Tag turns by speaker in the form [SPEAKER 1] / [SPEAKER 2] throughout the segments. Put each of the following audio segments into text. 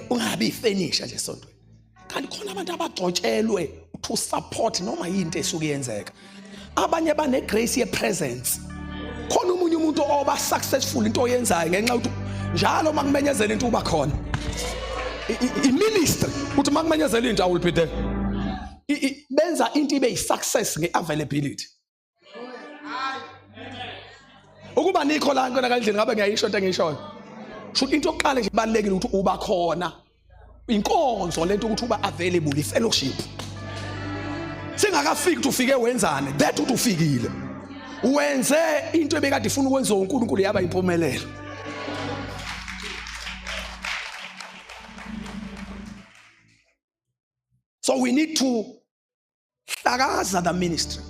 [SPEAKER 1] ungabi furniture nje esontweni. Kanti khona abantu abagcotshelwe to support noma yinto esuke yenzeka. Abanye bane grace ye presence. Khona umunye umuntu oba successful into oyenzayo ngenxa ukuthi njalo makumenyezela into uba khona. I-ministry uthi makumenyezela into I will be there. Benza into ibe yi-success nge-availability. Ukuba nikho la nkona kandleni ngabe ngiyayisho into engiyishoyo. Should into yokuqala nje ibalekile ukuthi uba khona. Inkonzo lento ukuthi uba available i-fellowship. Singakafiki ukuthi ufike wenzane, that ukuthi ufikile. Wenze into ebekade ifuna ukwenza uNkulunkulu yaba impumelelo. So we need to hlakaza the ministry.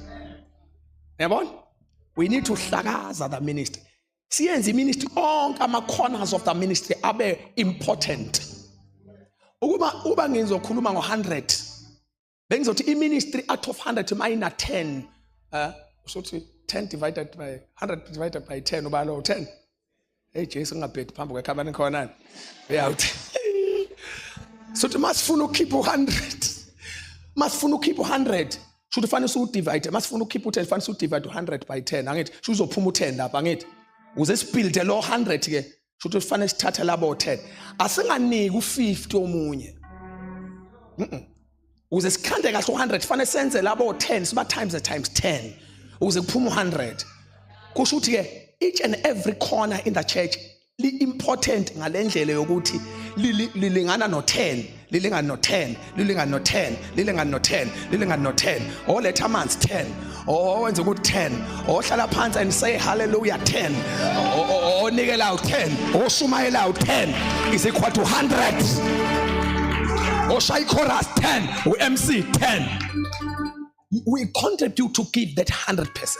[SPEAKER 1] Yabona? We need to hlakaza the ministry. Siyenze ministry onke ama corners of the ministry abe important. Uba ngizokhuluma ngo100. Bengizothi iministry out of 100 mayina 10. So 10 divided by 100 divided by 10 uba lo 10. Hey Jesu ngabhethi phambi kwekhabani khona. Uyawuthi. So masifuna ukukhipha 100. Masifuna ukukhipha 100. Should ufane usudivide. Masifuna ukukhipha 10 ufane usudivide 100 by 10. Angithi uzophuma u10 lapha angithi. Uze sibuild lo 100 ke. Should ufane sithatha labo 10. Asinganiki u50 omunye. Uze sikhande kahle u100 ufane senze labo 10 siba times 10. Uze kuphuma u100. Kusho ukuthi ke each and every corner in the church li important ngalendlela yokuthi lilingana no10, lilingana no10, lilingana no10, lilingana no10, lilingana no10. Oh letha amanzi 10. Oh wenza ukuthi 10. Oh hlala phansi and say hallelujah 10. Oh nikela u10. Oh shumayela u10 is equal to 100. Oh shay chorus 10. Oh MC 10. We contribute to give that 100%.